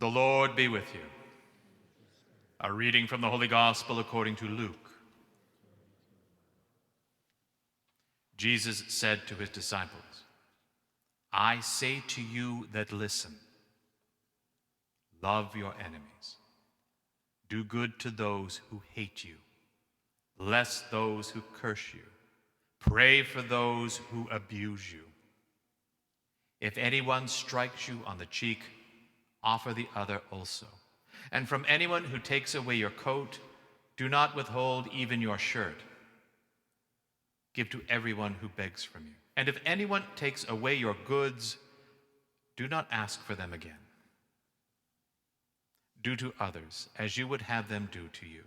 The Lord be with you. A reading from the Holy Gospel according to Luke. Jesus said to his disciples, I say to you that listen, love your enemies. Do good to those who hate you. Bless those who curse you. Pray for those who abuse you. If anyone strikes you on the cheek, offer the other also. And from anyone who takes away your coat, do not withhold even your shirt. Give to everyone who begs from you. And if anyone takes away your goods, do not ask for them again. Do to others as you would have them do to you.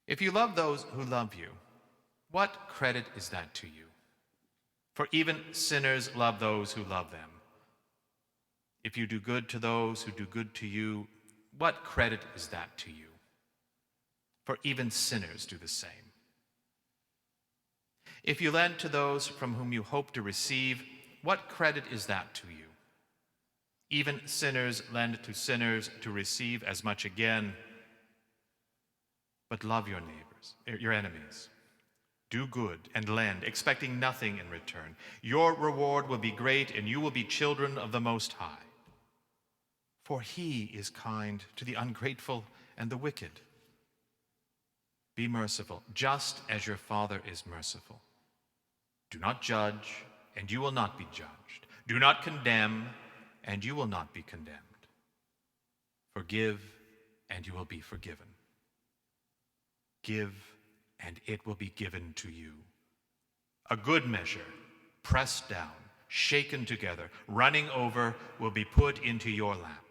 If you love those who love you, what credit is that to you? For even sinners love those who love them. If you do good to those who do good to you, what credit is that to you? For even sinners do the same. If you lend to those from whom you hope to receive, what credit is that to you? Even sinners lend to sinners to receive as much again. But love your neighbors, your enemies. Do good and lend, expecting nothing in return. Your reward will be great, and you will be children of the Most High. For he is kind to the ungrateful and the wicked. Be merciful, just as your Father is merciful. Do not judge, and you will not be judged. Do not condemn, and you will not be condemned. Forgive, and you will be forgiven. Give, and it will be given to you. A good measure, pressed down, shaken together, running over, will be put into your lap.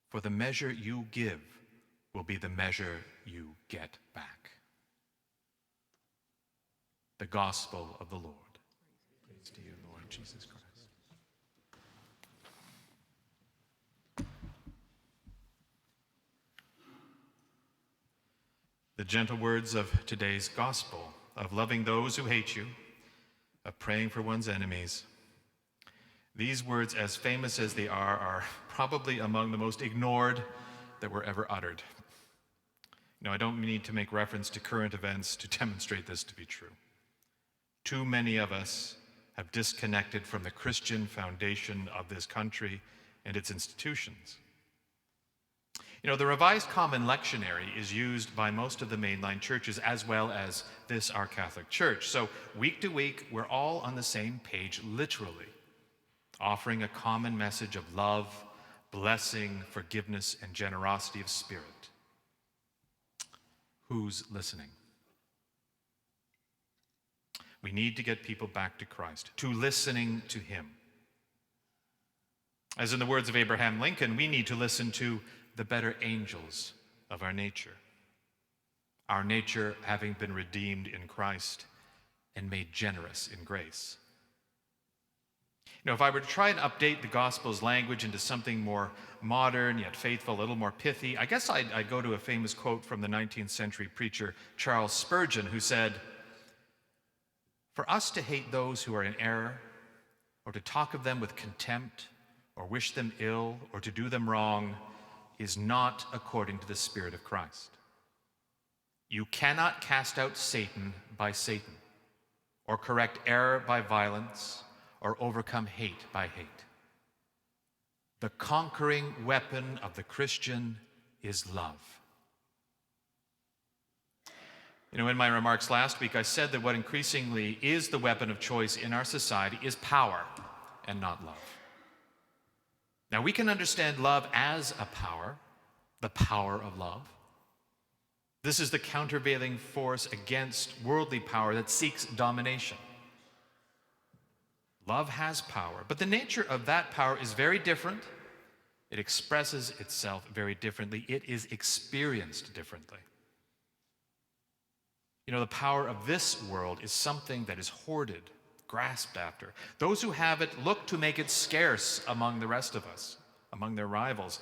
For the measure you give will be the measure you get back. The Gospel of the Lord. Praise to you, Lord Jesus Christ. The gentle words of today's Gospel, of loving those who hate you, of praying for one's enemies. These words, as famous as they are probably among the most ignored that were ever uttered. I don't need to make reference to current events to demonstrate this to be true. Too many of us have disconnected from the Christian foundation of this country and its institutions. The Revised Common Lectionary is used by most of the mainline churches as well as this, our Catholic Church. So week to week, we're all on the same page, literally, offering a common message of love, blessing, forgiveness, and generosity of spirit. Who's listening? We need to get people back to Christ, to listening to him. As in the words of Abraham Lincoln, we need to listen to the better angels of our nature having been redeemed in Christ and made generous in grace. If I were to try and update the Gospel's language into something more modern yet faithful, a little more pithy, I guess I'd go to a famous quote from the 19th century preacher Charles Spurgeon, who said, "For us to hate those who are in error, or to talk of them with contempt, or wish them ill, or to do them wrong, is not according to the Spirit of Christ. You cannot cast out Satan by Satan, or correct error by violence, or overcome hate by hate. The conquering weapon of the Christian is love." In my remarks last week, I said that what increasingly is the weapon of choice in our society is power and not love. Now, we can understand love as a power, the power of love. This is the countervailing force against worldly power that seeks domination. Love has power, but the nature of that power is very different. It expresses itself very differently. It is experienced differently. The power of this world is something that is hoarded, grasped after. Those who have it look to make it scarce among the rest of us, among their rivals.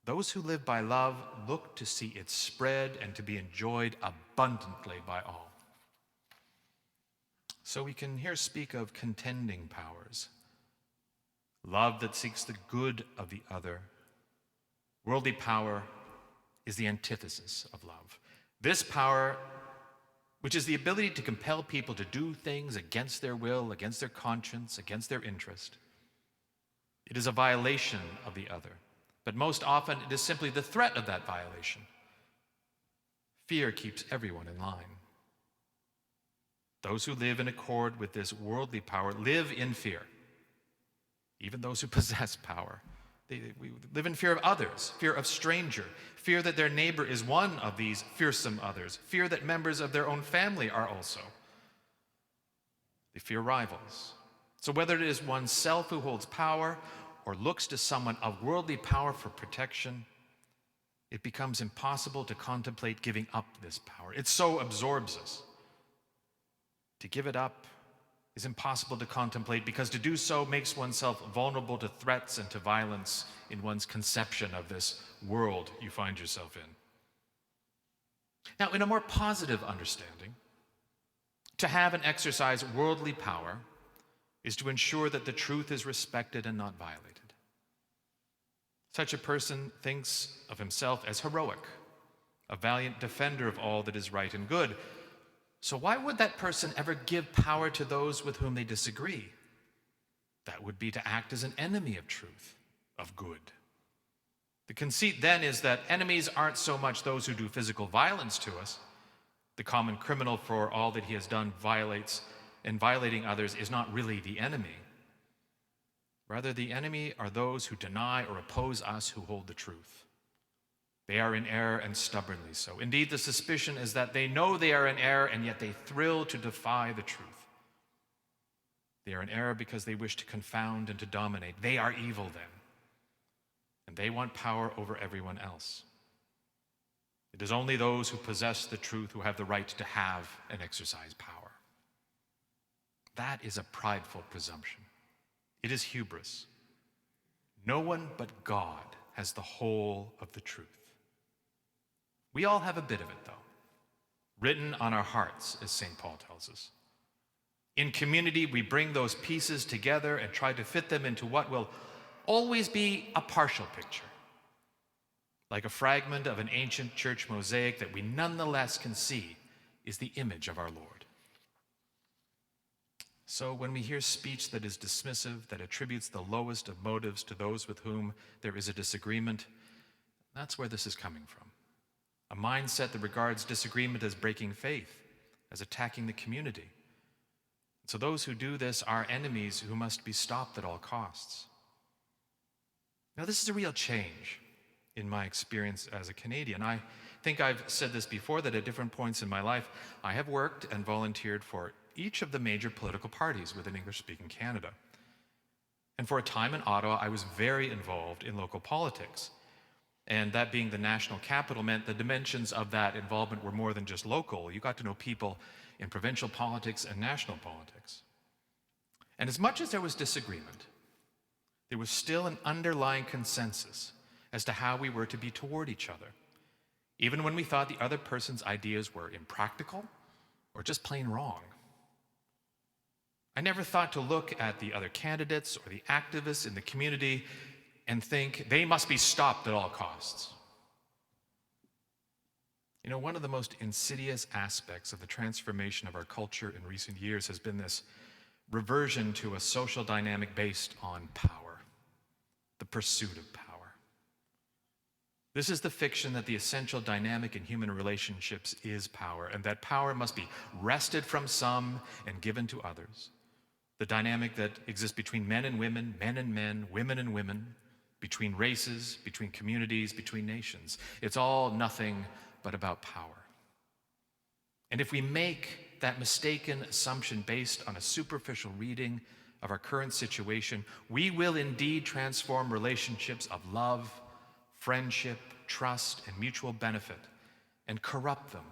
Those who live by love look to see it spread and to be enjoyed abundantly by all. So we can here speak of contending powers. love that seeks the good of the other. Worldly power is the antithesis of love. This power, which is the ability to compel people to do things against their will, against their conscience, against their interest, it is a violation of the other. But most often, it is simply the threat of that violation. Fear keeps everyone in line. Those who live in accord with this worldly power live in fear. Even those who possess power. We live in fear of others, fear of stranger, fear that their neighbor is one of these fearsome others, fear that members of their own family are also. They fear rivals. So whether it is oneself who holds power or looks to someone of worldly power for protection, it becomes impossible to contemplate giving up this power. It so absorbs us. To give it up is impossible to contemplate because to do so makes oneself vulnerable to threats and to violence in one's conception of this world you find yourself in. Now, in a more positive understanding, to have and exercise worldly power is to ensure that the truth is respected and not violated. Such a person thinks of himself as heroic, a valiant defender of all that is right and good. So why would that person ever give power to those with whom they disagree? That would be to act as an enemy of truth, of good. The conceit then is that enemies aren't so much those who do physical violence to us. The common criminal for all that he has done violating others is not really the enemy. Rather, the enemy are those who deny or oppose us who hold the truth. They are in error and stubbornly so. Indeed, the suspicion is that they know they are in error and yet they thrill to defy the truth. They are in error because they wish to confound and to dominate. They are evil then, and they want power over everyone else. It is only those who possess the truth who have the right to have and exercise power. That is a prideful presumption. It is hubris. No one but God has the whole of the truth. We all have a bit of it, though, written on our hearts, as St. Paul tells us. In community, we bring those pieces together and try to fit them into what will always be a partial picture, like a fragment of an ancient church mosaic that we nonetheless can see is the image of our Lord. So when we hear speech that is dismissive, that attributes the lowest of motives to those with whom there is a disagreement, that's where this is coming from. A mindset that regards disagreement as breaking faith, as attacking the community. So those who do this are enemies who must be stopped at all costs. Now, this is a real change in my experience as a Canadian. I think I've said this before, that at different points in my life, I have worked and volunteered for each of the major political parties within English-speaking Canada. And for a time in Ottawa, I was very involved in local politics. And that being the national capital meant the dimensions of that involvement were more than just local. You got to know people in provincial politics and national politics. And as much as there was disagreement, there was still an underlying consensus as to how we were to be toward each other, even when we thought the other person's ideas were impractical or just plain wrong. I never thought to look at the other candidates or the activists in the community and think they must be stopped at all costs. You know, one of the most insidious aspects of the transformation of our culture in recent years has been this reversion to a social dynamic based on power, the pursuit of power. This is the fiction that the essential dynamic in human relationships is power, and that power must be wrested from some and given to others. The dynamic that exists between men and women, men and men, women and women, between races, between communities, between nations. It's all nothing but about power. And if we make that mistaken assumption based on a superficial reading of our current situation, we will indeed transform relationships of love, friendship, trust, and mutual benefit, and corrupt them,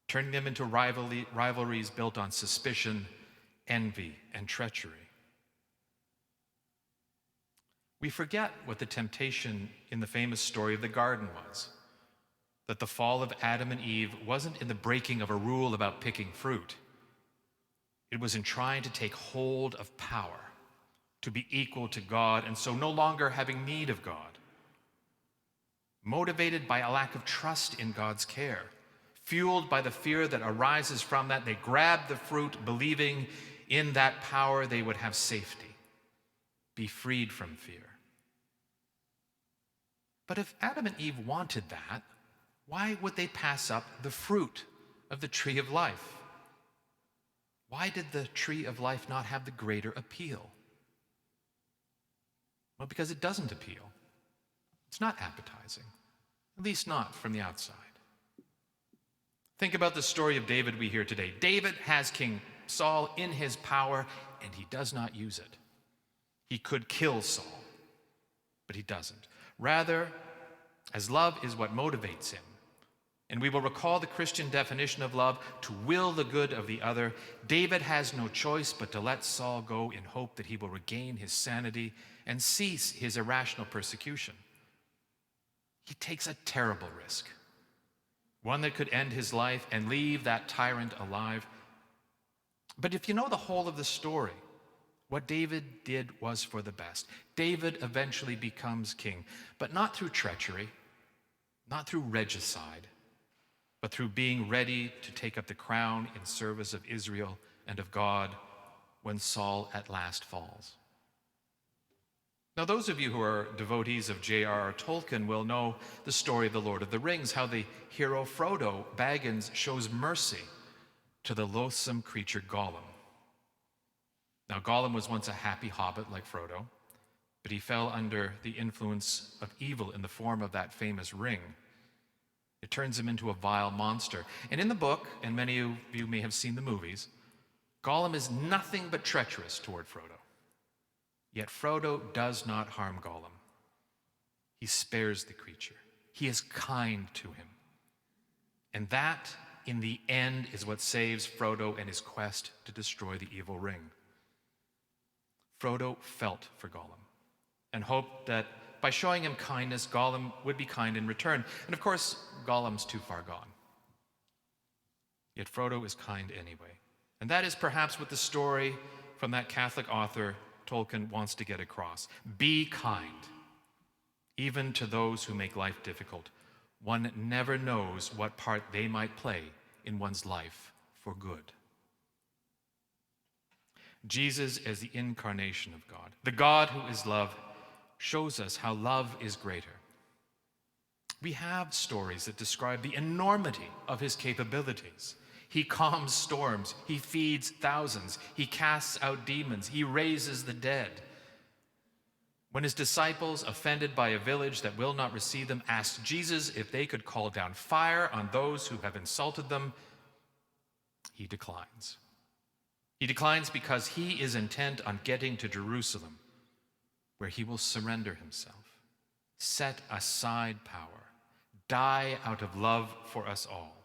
turning them into rivalries built on suspicion, envy, and treachery. We forget what the temptation in the famous story of the garden was, that the fall of Adam and Eve wasn't in the breaking of a rule about picking fruit. It was in trying to take hold of power, to be equal to God, and so no longer having need of God. Motivated by a lack of trust in God's care, fueled by the fear that arises from that, they grab the fruit, believing in that power they would have safety, be freed from fear. But if Adam and Eve wanted that, why would they pass up the fruit of the tree of life? Why did the tree of life not have the greater appeal? Well, because it doesn't appeal. It's not appetizing, at least not from the outside. Think about the story of David we hear today. David has King Saul in his power, and he does not use it. He could kill Saul, but he doesn't. Rather, as love is what motivates him, and we will recall the Christian definition of love, to will the good of the other, David has no choice but to let Saul go in hope that he will regain his sanity and cease his irrational persecution. He takes a terrible risk, one that could end his life and leave that tyrant alive. But if you know the whole of the story, what David did was for the best. David eventually becomes king, but not through treachery, not through regicide, but through being ready to take up the crown in service of Israel and of God when Saul at last falls. Now, those of you who are devotees of J.R.R. Tolkien will know the story of the Lord of the Rings, how the hero Frodo Baggins shows mercy to the loathsome creature Gollum. Now, Gollum was once a happy hobbit like Frodo, but he fell under the influence of evil in the form of that famous ring. It turns him into a vile monster. And in the book, and many of you may have seen the movies, Gollum is nothing but treacherous toward Frodo. Yet Frodo does not harm Gollum. He spares the creature. He is kind to him. And that, in the end, is what saves Frodo and his quest to destroy the evil ring. Frodo felt for Gollum and hoped that by showing him kindness, Gollum would be kind in return. And of course, Gollum's too far gone. Yet Frodo is kind anyway. And that is perhaps what the story from that Catholic author Tolkien wants to get across. Be kind, even to those who make life difficult. One never knows what part they might play in one's life for good. Jesus, as the incarnation of God, the God who is love, shows us how love is greater. We have stories that describe the enormity of his capabilities. He calms storms, he feeds thousands, he casts out demons, he raises the dead. When his disciples, offended by a village that will not receive them, asked Jesus if they could call down fire on those who have insulted them, he declines. He declines because he is intent on getting to Jerusalem, where he will surrender himself, set aside power, die out of love for us all,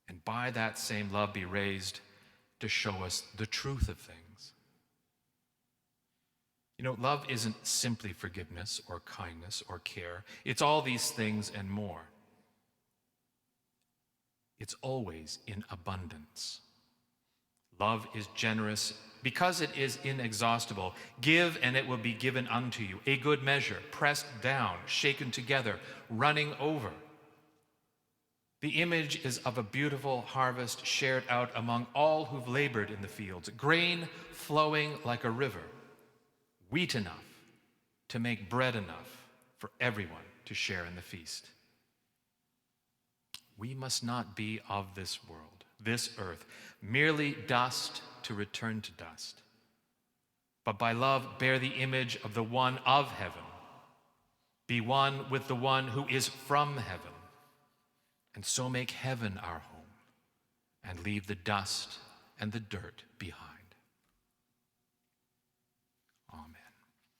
and by that same love be raised to show us the truth of things. You know, love isn't simply forgiveness or kindness or care. It's all these things and more. It's always in abundance. Love is generous because it is inexhaustible. Give and it will be given unto you. A good measure, pressed down, shaken together, running over. The image is of a beautiful harvest shared out among all who've labored in the fields. Grain flowing like a river. Wheat enough to make bread enough for everyone to share in the feast. We must not be of this world, this earth, merely dust to return to dust, but by love bear the image of the one of heaven. Be one with the one who is from heaven, and so make heaven our home and leave the dust and the dirt behind.